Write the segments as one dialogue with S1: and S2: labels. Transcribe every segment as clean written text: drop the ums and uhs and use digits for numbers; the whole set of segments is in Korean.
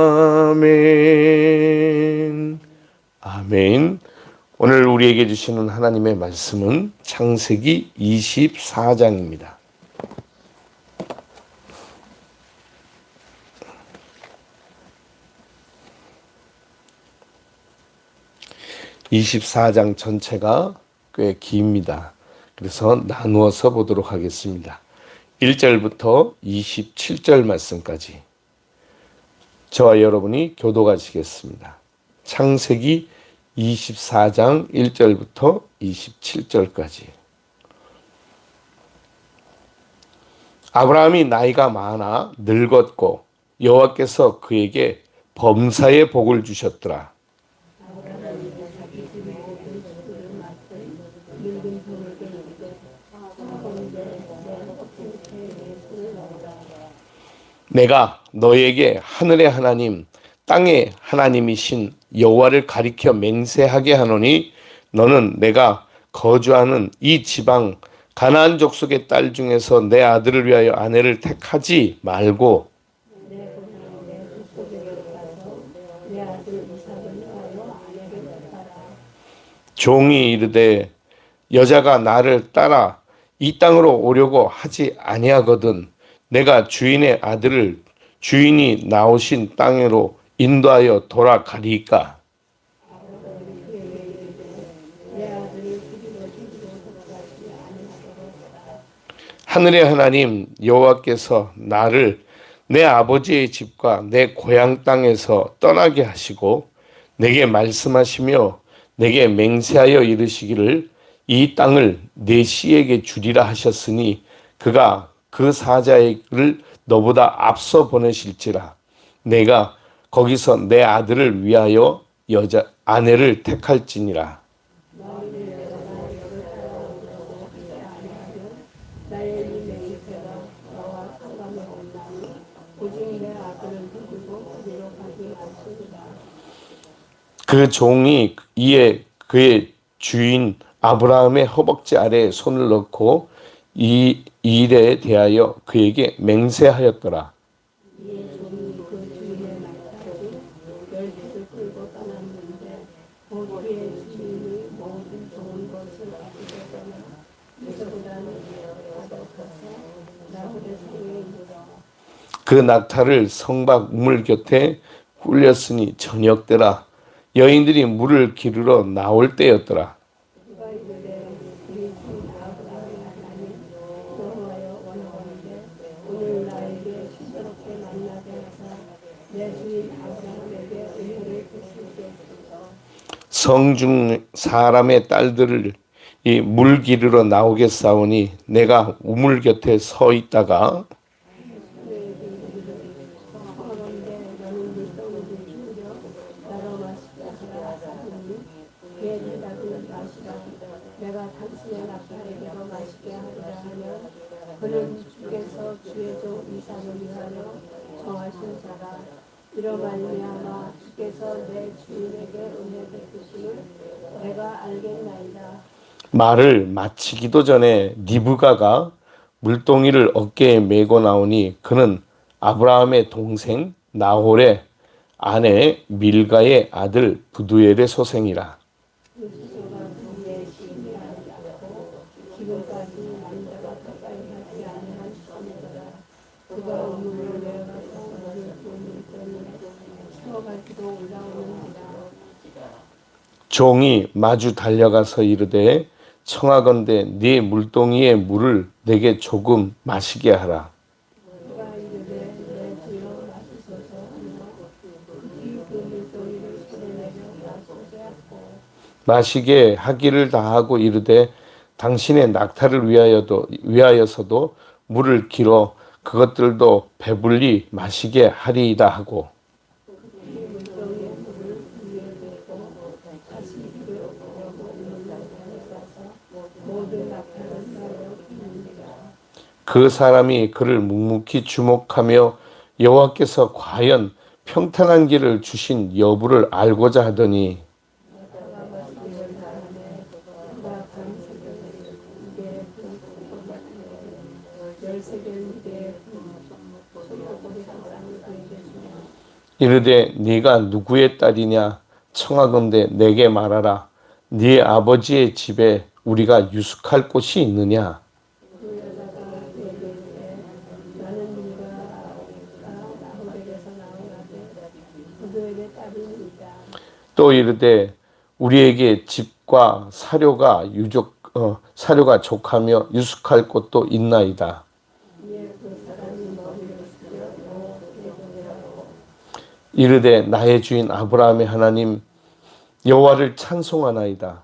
S1: 아멘. 아멘. 오늘 우리에게 주시는 하나님의 말씀은 창세기 24장입니다. 24장 전체가 꽤 깁니다. 그래서 나누어서 보도록 하겠습니다. 1절부터 27절 말씀까지 저와 여러분이 교도하시겠습니다. 창세기 24장 1절부터 27절까지. 아브라함이 나이가 많아 늙었고 여호와께서 그에게 범사의 복을 주셨더라. 내가 너에게 하늘의 하나님, 땅의 하나님이신 여호와를 가리켜 맹세하게 하노니 너는 내가 거주하는 이 지방 가나안 족속의 딸 중에서 내 아들을 위하여 아내를 택하지 말고 종이 이르되 여자가 나를 따라 이 땅으로 오려고 하지 아니하거든 내가 주인의 아들을 주인이 나오신 땅으로 인도하여 돌아가리까. 하늘의 하나님 여호와께서 나를 내 아버지의 집과 내 고향 땅에서 떠나게 하시고 내게 말씀하시며 내게 맹세하여 이르시기를 이 땅을 내 씨에게 주리라 하셨으니 그가 그 사자를 너보다 앞서 보내실지라. 내가 거기서 내 아들을 위하여 여자 아내를 택할지니라. 그 종이 이에 그의 주인 아브라함의 허벅지 아래에 손을 넣고 이 일에 대하여 그에게 맹세하였더라. 그 낙타를 성박 우물 곁에 굴렸으니 저녁 때라 여인들이 물을 기르러 나올 때였더라. 성중 사람의 딸들을 이 물 기르러 나오겠사오니 내가 우물 곁에 서 있다가 내가 당신의 낙타에게로 마시게 하리라 하면 그는 주께서 주의 종 이삭을 위하여 정하신 자라. 이로 말미암아 주께서 내 주인에게 은혜 베푸심을 내가 알겠나이다. 말을 마치기도 전에 리브가가 물동이를 어깨에 메고 나오니 그는 아브라함의 동생 나홀의 아내 밀가의 아들 부두엘의 소생이라. 종이 마주 달려가서 이르되 청하건대 네 물동이의 물을 내게 조금 마시게 하라. 마시게 하기를 다하고 이르되 당신의 낙타를 위하여서도 물을 길어 그것들도 배불리 마시게 하리이다 하고 그 사람이 그를 묵묵히 주목하며 여호와께서 과연 평탄한 길을 주신 여부를 알고자 하더니 이르되 네가 누구의 딸이냐 청하건대 내게 말하라. 네 아버지의 집에 우리가 유숙할 곳이 있느냐. 또 이르되 우리에게 집과 사료가 족하며 유숙할 곳도 있나이다. 이르되 나의 주인 아브라함의 하나님 여호와를 찬송하나이다.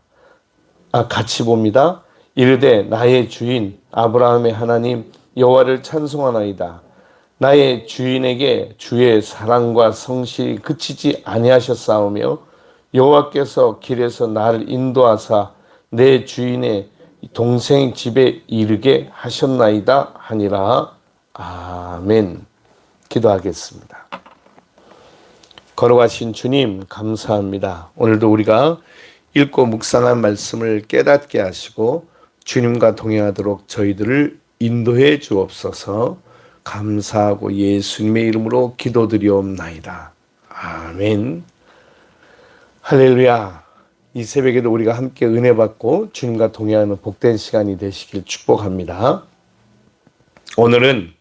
S1: 같이 봅니다. 이르되 나의 주인 아브라함의 하나님 여호와를 찬송하나이다. 나의 주인에게 주의 사랑과 성실이 그치지 아니하셨사오며 여호와께서 길에서 나를 인도하사 내 주인의 동생 집에 이르게 하셨나이다 하니라. 아멘. 기도하겠습니다. 걸어가신 주님 감사합니다. 오늘도 우리가 읽고 묵상한 말씀을 깨닫게 하시고 주님과 동행하도록 저희들을 인도해 주옵소서. 감사하고 예수님의 이름으로 기도드리옵나이다. 아멘. 할렐루야. 이 새벽에도 우리가 함께 은혜 받고 주님과 동행하는 복된 시간이 되시길 축복합니다. 오늘은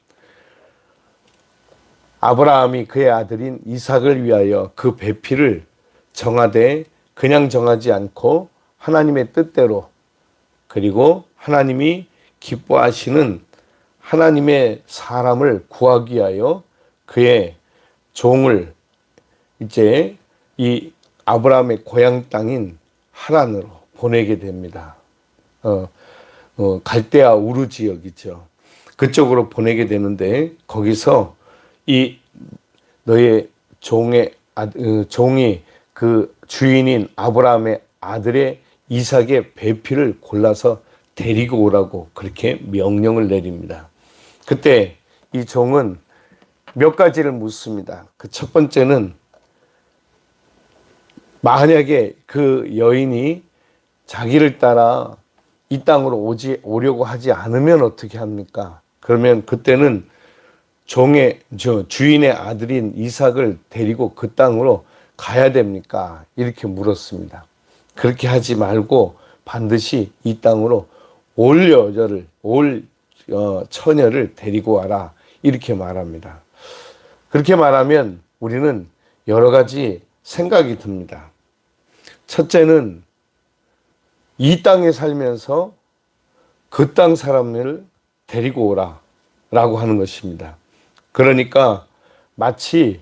S1: 아브라함이 그의 아들인 이삭을 위하여 그 배필을 정하되 그냥 정하지 않고 하나님의 뜻대로, 그리고 하나님이 기뻐하시는 하나님의 사람을 구하기 위하여 그의 종을 이제 이 아브라함의 고향 땅인 하란으로 보내게 됩니다. 갈대아 우르 지역이죠. 그쪽으로 보내게 되는데 거기서 이 너의 종이 그 주인인 아브라함의 아들의 이삭의 배필을 골라서 데리고 오라고 그렇게 명령을 내립니다. 그때 이 종은 몇 가지를 묻습니다. 그 첫 번째는 만약에 그 여인이 자기를 따라 이 땅으로 오려고 하지 않으면 어떻게 합니까? 그러면 그때는 주인의 아들인 이삭을 데리고 그 땅으로 가야 됩니까? 이렇게 물었습니다. 그렇게 하지 말고 반드시 이 땅으로 처녀를 데리고 와라. 이렇게 말합니다. 그렇게 말하면 우리는 여러 가지 생각이 듭니다. 첫째는 이 땅에 살면서 그 땅 사람을 데리고 오라 라고 하는 것입니다. 그러니까 마치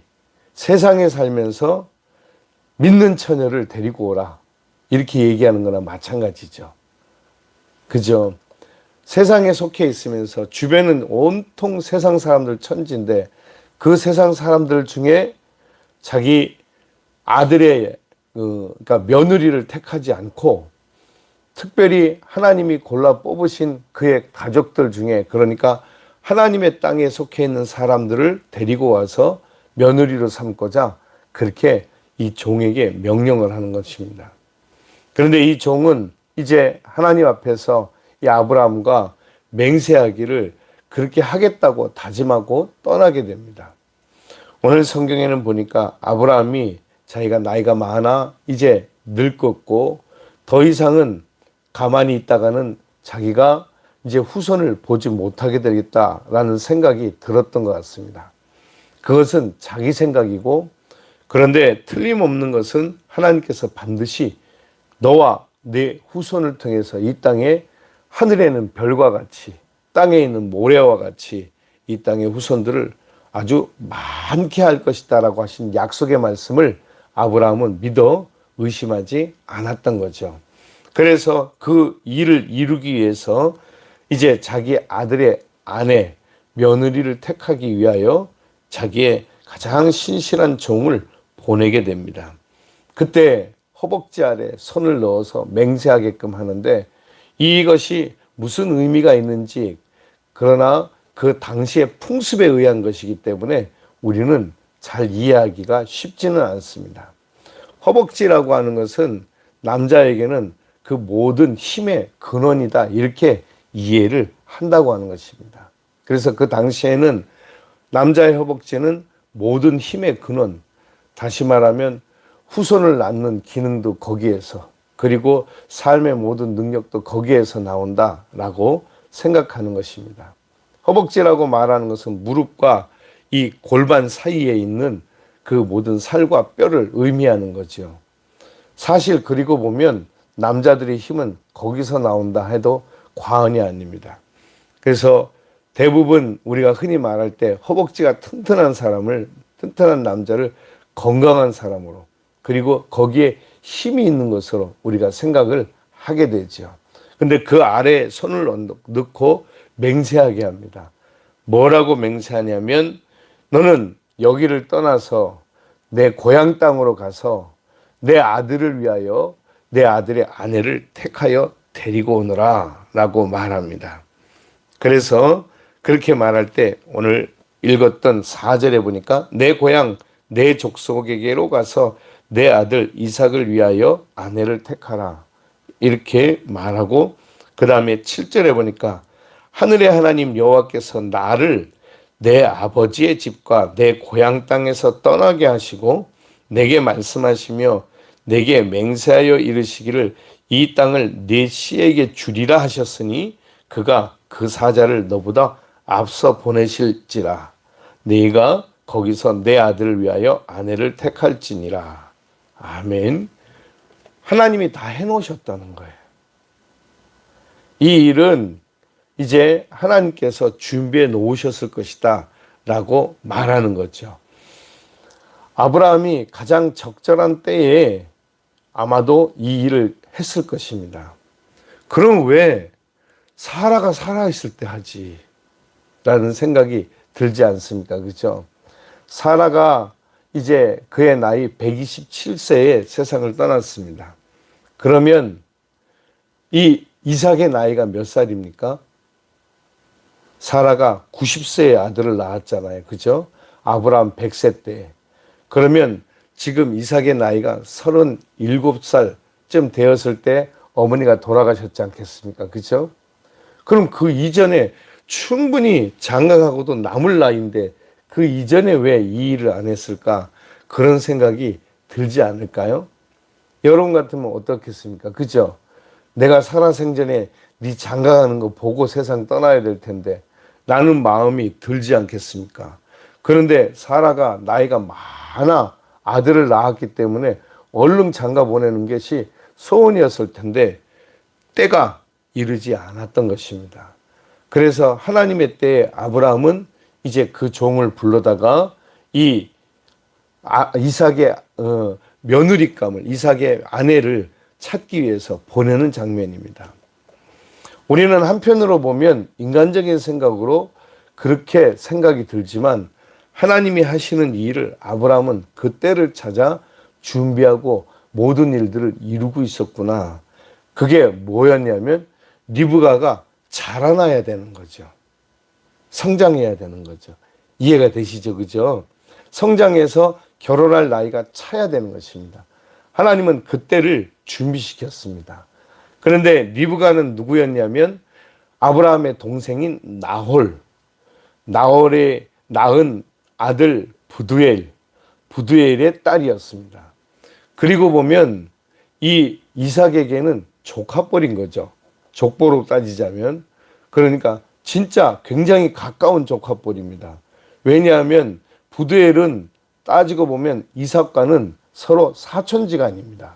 S1: 세상에 살면서 믿는 처녀를 데리고 오라 이렇게 얘기하는 거나 마찬가지죠. 그죠? 세상에 속해 있으면서 주변은 온통 세상 사람들 천지인데 그 세상 사람들 중에 자기 아들의 그러니까 며느리를 택하지 않고 특별히 하나님이 골라 뽑으신 그의 가족들 중에, 그러니까 하나님의 땅에 속해 있는 사람들을 데리고 와서 며느리로 삼고자 그렇게 이 종에게 명령을 하는 것입니다. 그런데 이 종은 이제 하나님 앞에서 이 아브라함과 맹세하기를 그렇게 하겠다고 다짐하고 떠나게 됩니다. 오늘 성경에는 보니까 아브라함이 자기가 나이가 많아 이제 늙었고 더 이상은 가만히 있다가는 자기가 이제 후손을 보지 못하게 되겠다라는 생각이 들었던 것 같습니다. 그것은 자기 생각이고, 그런데 틀림없는 것은 하나님께서 반드시 너와 내 후손을 통해서 이 땅에 하늘에는 별과 같이 땅에 있는 모래와 같이 이 땅의 후손들을 아주 많게 할 것이다라고 하신 약속의 말씀을 아브라함은 믿어 의심하지 않았던 거죠. 그래서 그 일을 이루기 위해서 이제 자기 아들의 아내, 며느리를 택하기 위하여 자기의 가장 신실한 종을 보내게 됩니다. 그때 허벅지 아래 손을 넣어서 맹세하게끔 하는데 이것이 무슨 의미가 있는지, 그러나 그 당시의 풍습에 의한 것이기 때문에 우리는 잘 이해하기가 쉽지는 않습니다. 허벅지라고 하는 것은 남자에게는 그 모든 힘의 근원이다, 이렇게 이해를 한다고 하는 것입니다. 그래서 그 당시에는 남자의 허벅지는 모든 힘의 근원, 다시 말하면 후손을 낳는 기능도 거기에서, 그리고 삶의 모든 능력도 거기에서 나온다라고 생각하는 것입니다. 허벅지라고 말하는 것은 무릎과 이 골반 사이에 있는 그 모든 살과 뼈를 의미하는 거죠. 사실 그리고 보면 남자들의 힘은 거기서 나온다 해도 과언이 아닙니다. 그래서 대부분 우리가 흔히 말할 때 허벅지가 튼튼한 남자를 건강한 사람으로, 그리고 거기에 힘이 있는 것으로 우리가 생각을 하게 되죠. 근데 그 아래에 손을 넣고 맹세하게 합니다. 뭐라고 맹세하냐면, 너는 여기를 떠나서 내 고향 땅으로 가서 내 아들을 위하여 내 아들의 아내를 택하여 데리고 오너라 라고 말합니다. 그래서 그렇게 말할 때 오늘 읽었던 4절에 보니까 내 고향 내 족속에게로 가서 내 아들 이삭을 위하여 아내를 택하라 이렇게 말하고, 그 다음에 7절에 보니까 하늘의 하나님 여호와께서 나를 내 아버지의 집과 내 고향 땅에서 떠나게 하시고 내게 말씀하시며 내게 맹세하여 이르시기를 이 땅을 네 씨에게 주리라 하셨으니 그가 그 사자를 너보다 앞서 보내실지라. 네가 거기서 내 아들을 위하여 아내를 택할지니라. 아멘. 하나님이 다 해놓으셨다는 거예요. 이 일은 이제 하나님께서 준비해 놓으셨을 것이다 라고 말하는 거죠. 아브라함이 가장 적절한 때에 아마도 이 일을 했을 것입니다. 그럼 왜 사라가 살아있을 때 하지? 라는 생각이 들지 않습니까? 그렇죠? 사라가 이제 그의 나이 127세에 세상을 떠났습니다. 그러면 이 이삭의 나이가 몇 살입니까? 사라가 90세의 아들을 낳았잖아요. 그죠? 아브라함 100세 때. 그러면 지금 이삭의 나이가 37살쯤 되었을 때 어머니가 돌아가셨지 않겠습니까? 그죠? 그럼 그 이전에 충분히 장가가고도 남을 나이인데 그 이전에 왜 이 일을 안 했을까? 그런 생각이 들지 않을까요? 여러분 같으면 어떻겠습니까? 그죠? 내가 살아생전에 네 장가가는 거 보고 세상 떠나야 될 텐데 라는 마음이 들지 않겠습니까? 그런데 사라가 나이가 많아 아들을 낳았기 때문에 얼른 장가 보내는 것이 소원이었을 텐데 때가 이르지 않았던 것입니다. 그래서 하나님의 때에 아브라함은 이제 그 종을 불러다가 이 이삭의 며느리감을, 이삭의 아내를 찾기 위해서 보내는 장면입니다. 우리는 한편으로 보면 인간적인 생각으로 그렇게 생각이 들지만 하나님이 하시는 이 일을 아브라함은 그 때를 찾아 준비하고 모든 일들을 이루고 있었구나. 그게 뭐였냐면 리브가가 자라나야 되는 거죠. 성장해야 되는 거죠. 이해가 되시죠? 그죠? 성장해서 결혼할 나이가 차야 되는 것입니다. 하나님은 그때를 준비시켰습니다. 그런데 리브가는 누구였냐면 아브라함의 동생인 나홀의 낳은 아들 부두엘의 딸이었습니다. 그리고 보면 이 이삭에게는 조카뻘인 거죠. 족보로 따지자면. 그러니까 진짜 굉장히 가까운 조카뻘입니다. 왜냐하면 부두엘은 따지고 보면 이삭과는 서로 사촌지간입니다.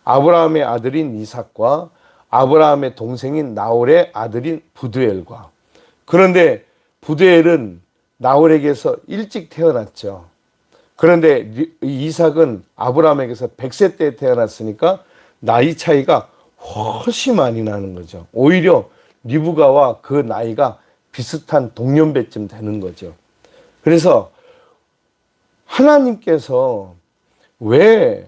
S1: 아브라함의 아들인 이삭과 아브라함의 동생인 나홀의 아들인 부두엘과. 그런데 부두엘은 나홀에게서 일찍 태어났죠. 그런데 이삭은 아브라함에게서 100세 때 태어났으니까 나이 차이가 훨씬 많이 나는 거죠. 오히려 리브가와 그 나이가 비슷한 동년배쯤 되는 거죠. 그래서 하나님께서 왜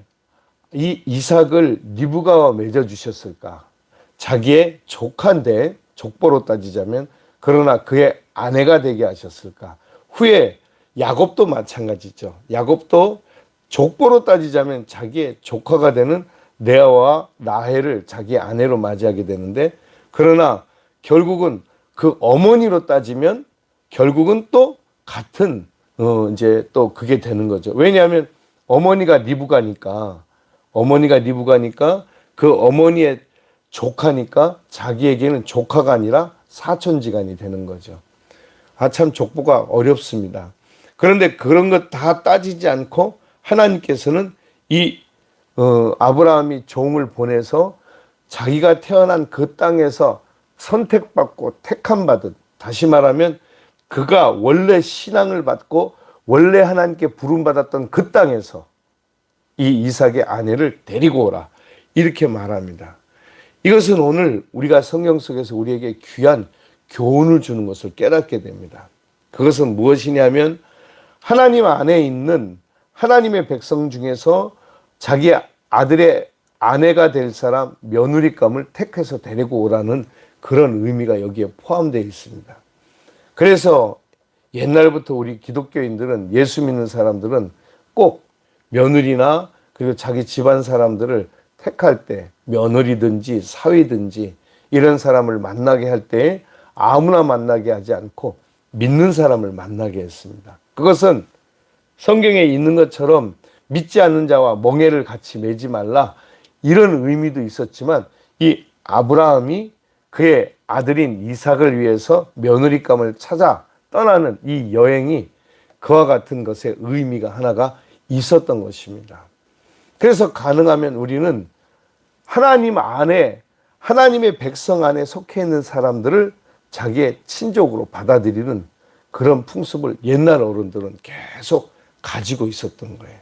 S1: 이 이삭을 리브가와 맺어주셨을까? 자기의 조카인데, 족보로 따지자면, 그러나 그의 아내가 되게 하셨을까? 후에 야곱도 마찬가지죠. 야곱도 족보로 따지자면 자기의 조카가 되는 레아와 라헬을 자기 아내로 맞이하게 되는데, 그러나 결국은 그 어머니로 따지면 결국은 또 같은 이제 또 그게 되는 거죠. 왜냐하면 어머니가 리브가니까 그 어머니의 조카니까 자기에게는 조카가 아니라 사촌지간이 되는 거죠. 참 족보가 어렵습니다. 그런데 그런 것 다 따지지 않고 하나님께서는 아브라함이 종을 보내서 자기가 태어난 그 땅에서 선택받고 택함받은, 다시 말하면 그가 원래 신앙을 받고 원래 하나님께 부름받았던 그 땅에서 이 이삭의 아내를 데리고 오라, 이렇게 말합니다. 이것은 오늘 우리가 성경 속에서 우리에게 귀한 교훈을 주는 것을 깨닫게 됩니다. 그것은 무엇이냐면 하나님 안에 있는 하나님의 백성 중에서 자기 아들의 아내가 될 사람, 며느리감을 택해서 데리고 오라는 그런 의미가 여기에 포함되어 있습니다. 그래서 옛날부터 우리 기독교인들은, 예수 믿는 사람들은 꼭 며느리나 그리고 자기 집안 사람들을 택할 때, 며느리든지 사위든지 이런 사람을 만나게 할 때 아무나 만나게 하지 않고 믿는 사람을 만나게 했습니다. 그것은 성경에 있는 것처럼 믿지 않는 자와 멍에를 같이 매지 말라, 이런 의미도 있었지만 이 아브라함이 그의 아들인 이삭을 위해서 며느리감을 찾아 떠나는 이 여행이 그와 같은 것의 의미가 하나가 있었던 것입니다. 그래서 가능하면 우리는 하나님 안에, 하나님의 백성 안에 속해 있는 사람들을 자기의 친족으로 받아들이는 그런 풍습을 옛날 어른들은 계속 가지고 있었던 거예요.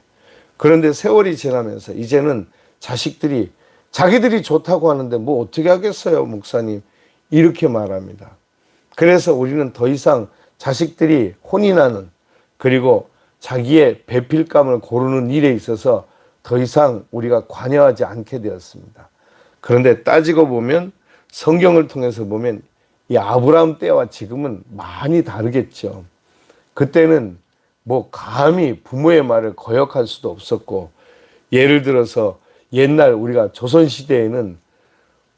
S1: 그런데 세월이 지나면서 이제는 자식들이 자기들이 좋다고 하는데 뭐 어떻게 하겠어요, 목사님, 이렇게 말합니다. 그래서 우리는 더 이상 자식들이 혼인하는, 그리고 자기의 배필감을 고르는 일에 있어서 더 이상 우리가 관여하지 않게 되었습니다. 그런데 따지고 보면, 성경을 통해서 보면 이 아브라함 때와 지금은 많이 다르겠죠. 그때는 뭐 감히 부모의 말을 거역할 수도 없었고, 예를 들어서 옛날 우리가 조선시대에는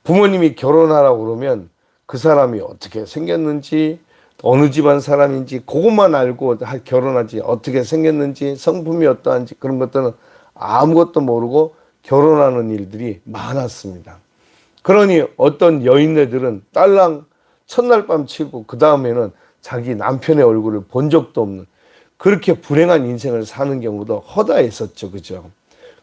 S1: 부모님이 결혼하라고 그러면 그 사람이 어떻게 생겼는지, 어느 집안 사람인지 그것만 알고 결혼하지, 어떻게 생겼는지, 성품이 어떠한지 그런 것들은 아무것도 모르고 결혼하는 일들이 많았습니다. 그러니 어떤 여인네들은 딸랑 첫날 밤 치고 그 다음에는 자기 남편의 얼굴을 본 적도 없는 그렇게 불행한 인생을 사는 경우도 허다했었죠. 그죠?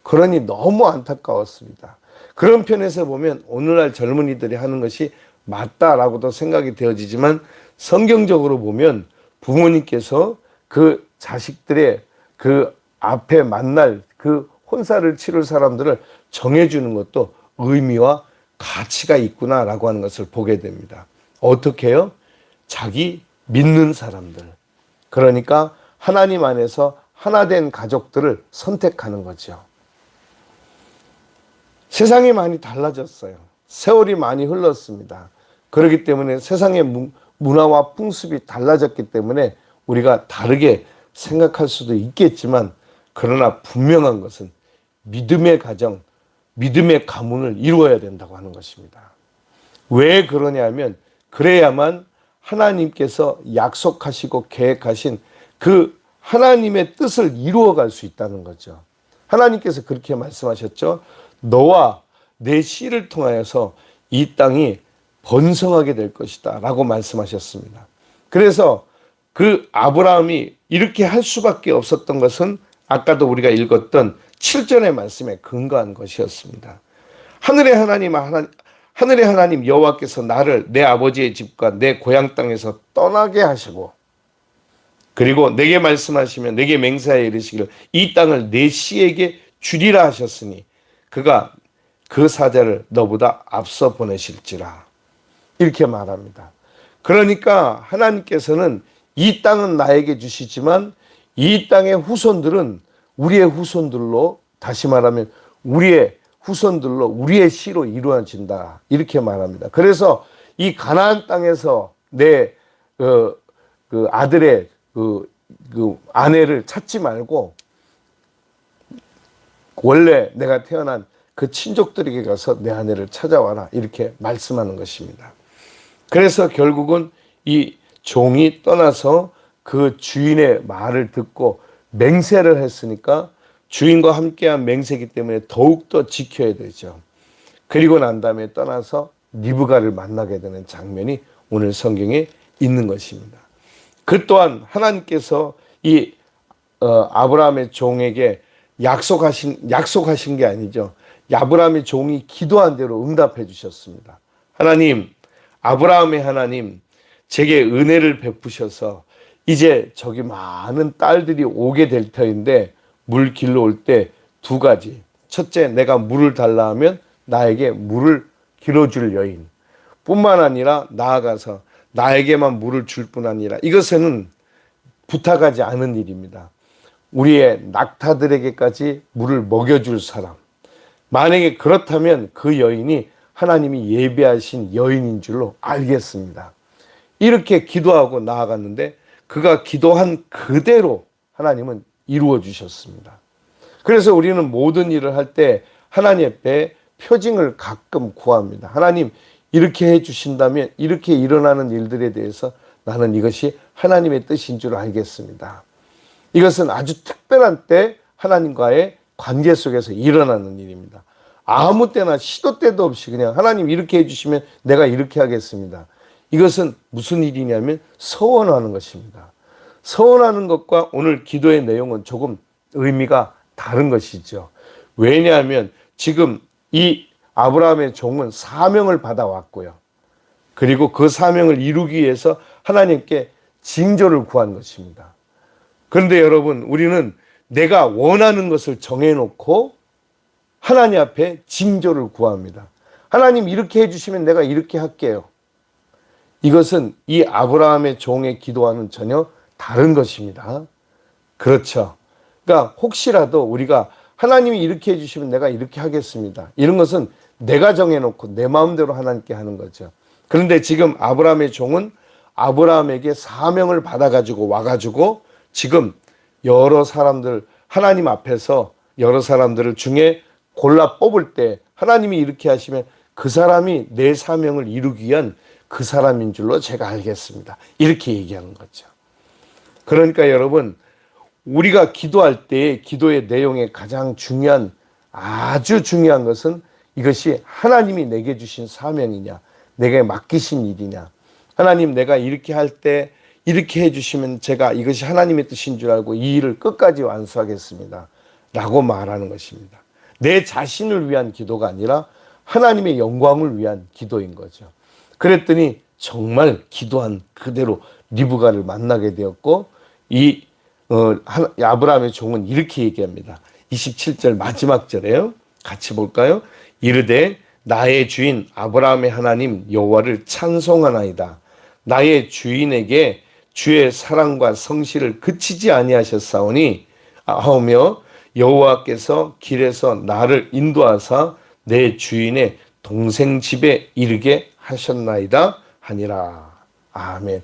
S1: 그러니 너무 안타까웠습니다. 그런 편에서 보면 오늘날 젊은이들이 하는 것이 맞다라고도 생각이 되어지지만, 성경적으로 보면 부모님께서 그 자식들의 그 앞에 만날 그 혼사를 치를 사람들을 정해주는 것도 의미와 가치가 있구나라고 하는 것을 보게 됩니다. 어떻게 해요? 자기 믿는 사람들, 그러니까 하나님 안에서 하나 된 가족들을 선택하는 거죠. 세상이 많이 달라졌어요. 세월이 많이 흘렀습니다. 그렇기 때문에 세상의 문화와 풍습이 달라졌기 때문에 우리가 다르게 생각할 수도 있겠지만, 그러나 분명한 것은 믿음의 가정, 믿음의 가문을 이루어야 된다고 하는 것입니다. 왜 그러냐면, 그래야만 하나님께서 약속하시고 계획하신 그 하나님의 뜻을 이루어갈 수 있다는 거죠. 하나님께서 그렇게 말씀하셨죠. 너와 내 씨를 통하여서 이 땅이 번성하게 될 것이다 라고 말씀하셨습니다. 그래서 그 아브라함이 이렇게 할 수밖에 없었던 것은 아까도 우리가 읽었던 7절의 말씀에 근거한 것이었습니다. 하늘의 하나님 여호와께서 나를 내 아버지의 집과 내 고향 땅에서 떠나게 하시고, 그리고 내게 말씀하시며 내게 맹세하여 이르시기를 이 땅을 내 씨에게 주리라 하셨으니 그가 그 사자를 너보다 앞서 보내실지라, 이렇게 말합니다. 그러니까 하나님께서는 이 땅은 나에게 주시지만 이 땅의 후손들은 우리의 후손들로, 다시 말하면 우리의 후손들로, 우리의 씨로 이루어진다, 이렇게 말합니다. 그래서 이 가나안 땅에서 내 아들의 아내를 찾지 말고 원래 내가 태어난 그 친족들에게 가서 내 아내를 찾아와라, 이렇게 말씀하는 것입니다. 그래서 결국은 이 종이 떠나서 그 주인의 말을 듣고 맹세를 했으니까 주인과 함께한 맹세이기 때문에 더욱더 지켜야 되죠. 그리고 난 다음에 떠나서 리브가를 만나게 되는 장면이 오늘 성경에 있는 것입니다. 그 또한 하나님께서 이 아브라함의 종에게 약속하신 게 아니죠. 아브라함의 종이 기도한 대로 응답해 주셨습니다. 하나님, 아브라함의 하나님, 제게 은혜를 베푸셔서 이제 저기 많은 딸들이 오게 될 터인데 물 길러 올 때 두 가지. 첫째, 내가 물을 달라 하면 나에게 물을 길어줄 여인. 뿐만 아니라 나아가서 나에게만 물을 줄 뿐 아니라 이것은 부탁하지 않은 일입니다. 우리의 낙타들에게까지 물을 먹여줄 사람. 만약에 그렇다면 그 여인이 하나님이 예비하신 여인인 줄로 알겠습니다. 이렇게 기도하고 나아갔는데 그가 기도한 그대로 하나님은 이루어 주셨습니다. 그래서 우리는 모든 일을 할 때 하나님 앞에 표징을 가끔 구합니다. 하나님 이렇게 해주신다면 이렇게 일어나는 일들에 대해서 나는 이것이 하나님의 뜻인 줄 알겠습니다. 이것은 아주 특별한 때 하나님과의 관계 속에서 일어나는 일입니다. 아무 때나 시도 때도 없이 그냥 하나님 이렇게 해주시면 내가 이렇게 하겠습니다. 이것은 무슨 일이냐면 서원하는 것입니다. 서원하는 것과 오늘 기도의 내용은 조금 의미가 다른 것이죠. 왜냐하면 지금 이 아브라함의 종은 사명을 받아왔고요. 그리고 그 사명을 이루기 위해서 하나님께 징조를 구한 것입니다. 그런데 여러분, 우리는 내가 원하는 것을 정해놓고 하나님 앞에 징조를 구합니다. 하나님 이렇게 해주시면 내가 이렇게 할게요. 이것은 이 아브라함의 종의 기도와는 전혀 다른 것입니다. 그렇죠. 그러니까 혹시라도 우리가 하나님이 이렇게 해주시면 내가 이렇게 하겠습니다. 이런 것은 내가 정해놓고 내 마음대로 하나님께 하는 거죠. 그런데 지금 아브라함의 종은 아브라함에게 사명을 받아가지고 와가지고 지금 여러 사람들 하나님 앞에서 여러 사람들을 중에 골라 뽑을 때 하나님이 이렇게 하시면 그 사람이 내 사명을 이루기 위한 그 사람인 줄로 제가 알겠습니다. 이렇게 얘기하는 거죠. 그러니까 여러분, 우리가 기도할 때 기도의 내용의 가장 중요한 아주 중요한 것은 이것이 하나님이 내게 주신 사명이냐 내게 맡기신 일이냐. 하나님 내가 이렇게 할 때 이렇게 해주시면 제가 이것이 하나님의 뜻인 줄 알고 이 일을 끝까지 완수하겠습니다 라고 말하는 것입니다. 내 자신을 위한 기도가 아니라 하나님의 영광을 위한 기도인 거죠. 그랬더니 정말 기도한 그대로 리브가를 만나게 되었고 이 아브라함의 종은 이렇게 얘기합니다. 27절 마지막 절에요. 같이 볼까요? 이르되 나의 주인 아브라함의 하나님 여호와를 찬송하나이다. 나의 주인에게 주의 사랑과 성실을 그치지 아니하셨사오니 하오며 여호와께서 길에서 나를 인도하사 내 주인의 동생 집에 이르게 하셨나이다 하니라. 아멘.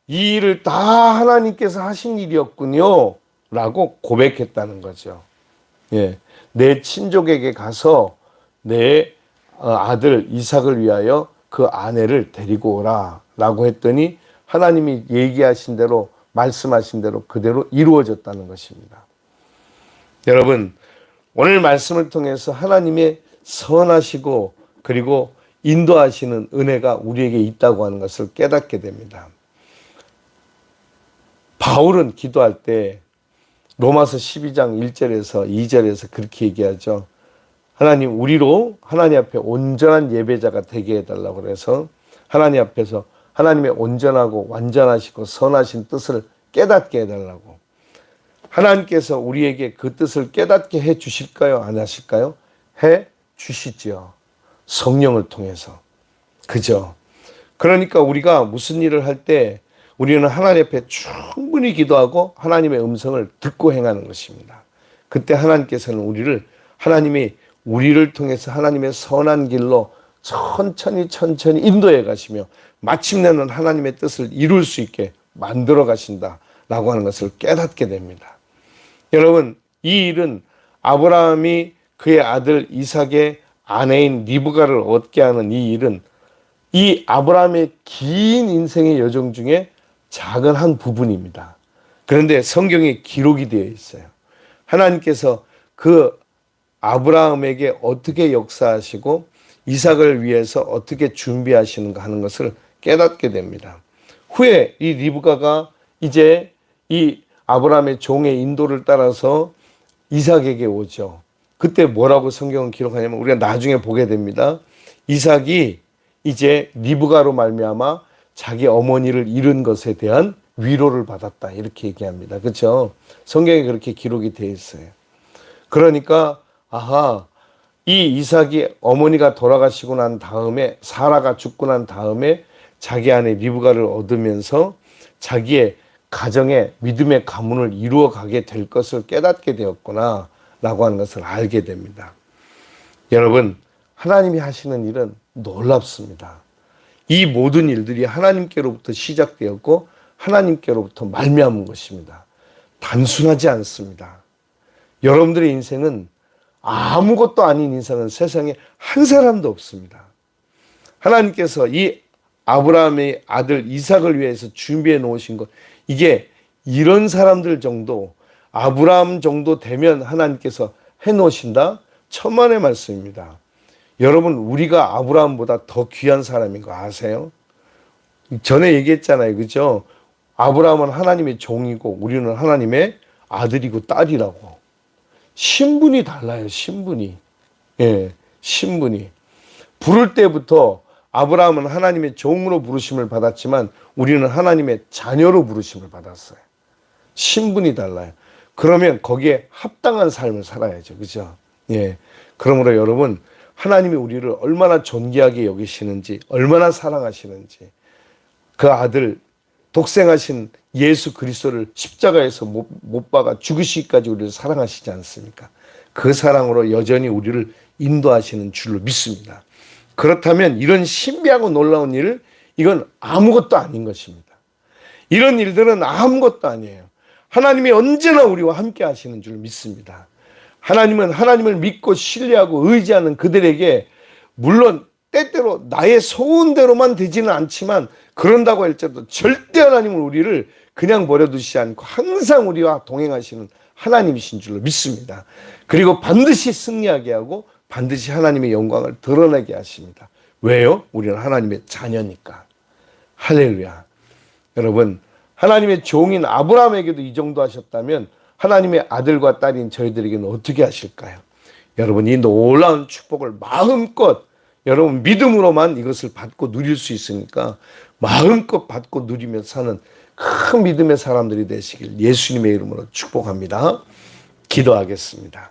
S1: 이 일을 다 하나님께서 하신 일이었군요 라고 고백했다는 거죠. 예, 내 친족에게 가서 내 아들 이삭을 위하여 그 아내를 데리고 오라 라고 했더니 하나님이 얘기하신 대로 말씀하신 대로 그대로 이루어졌다는 것입니다. 여러분, 오늘 말씀을 통해서 하나님의 선하시고 그리고 인도하시는 은혜가 우리에게 있다고 하는 것을 깨닫게 됩니다. 바울은 기도할 때 로마서 12장 1절에서 2절에서 그렇게 얘기하죠. 하나님 우리로 하나님 앞에 온전한 예배자가 되게 해달라고 그래서 하나님 앞에서 하나님의 온전하고 완전하시고 선하신 뜻을 깨닫게 해달라고. 하나님께서 우리에게 그 뜻을 깨닫게 해 주실까요? 안 하실까요? 해 주시죠. 성령을 통해서. 그죠? 그러니까 우리가 무슨 일을 할 때 우리는 하나님 앞에 충분히 기도하고 하나님의 음성을 듣고 행하는 것입니다. 그때 하나님께서는 하나님이 우리를 통해서 하나님의 선한 길로 천천히 인도해 가시며 마침내는 하나님의 뜻을 이룰 수 있게 만들어 가신다라고 하는 것을 깨닫게 됩니다. 여러분, 이 일은 아브라함이 그의 아들 이삭의 아내인 리브가를 얻게 하는 이 일은 이 아브라함의 긴 인생의 여정 중에 작은 한 부분입니다. 그런데 성경에 기록이 되어 있어요. 하나님께서 그 아브라함에게 어떻게 역사하시고 이삭을 위해서 어떻게 준비하시는가 하는 것을 깨닫게 됩니다. 후에 이 리브가가 이제 이 아브라함의 종의 인도를 따라서 이삭에게 오죠. 그때 뭐라고 성경은 기록하냐면 우리가 나중에 보게 됩니다. 이삭이 이제 리브가로 말미암아 자기 어머니를 잃은 것에 대한 위로를 받았다 이렇게 얘기합니다. 그렇죠? 성경에 그렇게 기록이 되어 있어요. 그러니까 이 이삭이 어머니가 돌아가시고 난 다음에 사라가 죽고 난 다음에 자기 아내 리브가를 얻으면서 자기의 가정의 믿음의 가문을 이루어 가게 될 것을 깨닫게 되었구나 라고 하는 것을 알게 됩니다. 여러분, 하나님이 하시는 일은 놀랍습니다. 이 모든 일들이 하나님께로부터 시작되었고 하나님께로부터 말미암은 것입니다. 단순하지 않습니다. 여러분들의 인생은 아무것도 아닌 인생은 세상에 한 사람도 없습니다. 하나님께서 이 아브라함의 아들 이삭을 위해서 준비해 놓으신 것, 이게 이런 사람들 정도, 아브라함 정도 되면 하나님께서 해 놓으신다? 천만의 말씀입니다. 여러분, 우리가 아브라함보다 더 귀한 사람인 거 아세요? 전에 얘기했잖아요. 그죠? 아브라함은 하나님의 종이고 우리는 하나님의 아들이고 딸이라고. 신분이 달라요. 신분이. 예, 신분이. 부를 때부터 아브라함은 하나님의 종으로 부르심을 받았지만 우리는 하나님의 자녀로 부르심을 받았어요. 신분이 달라요. 그러면 거기에 합당한 삶을 살아야죠. 그죠? 예. 그러므로 여러분, 하나님이 우리를 얼마나 존귀하게 여기시는지, 얼마나 사랑하시는지, 그 아들, 독생하신 예수 그리스도를 십자가에서 못 박아 죽으시기까지 우리를 사랑하시지 않습니까? 그 사랑으로 여전히 우리를 인도하시는 줄로 믿습니다. 그렇다면 이런 신비하고 놀라운 일을 이건 아무것도 아닌 것입니다. 이런 일들은 아무것도 아니에요. 하나님이 언제나 우리와 함께 하시는 줄 믿습니다. 하나님은 하나님을 믿고 신뢰하고 의지하는 그들에게 물론 때때로 나의 소원대로만 되지는 않지만 그런다고 할지라도 절대 하나님은 우리를 그냥 버려두시지 않고 항상 우리와 동행하시는 하나님이신 줄로 믿습니다. 그리고 반드시 승리하게 하고 반드시 하나님의 영광을 드러내게 하십니다. 왜요? 우리는 하나님의 자녀니까. 할렐루야. 여러분, 하나님의 종인 아브라함에게도 이 정도 하셨다면 하나님의 아들과 딸인 저희들에게는 어떻게 하실까요? 여러분, 이 놀라운 축복을 마음껏 여러분 믿음으로만 이것을 받고 누릴 수 있으니까 마음껏 받고 누리며 사는 큰 믿음의 사람들이 되시길 예수님의 이름으로 축복합니다. 기도하겠습니다.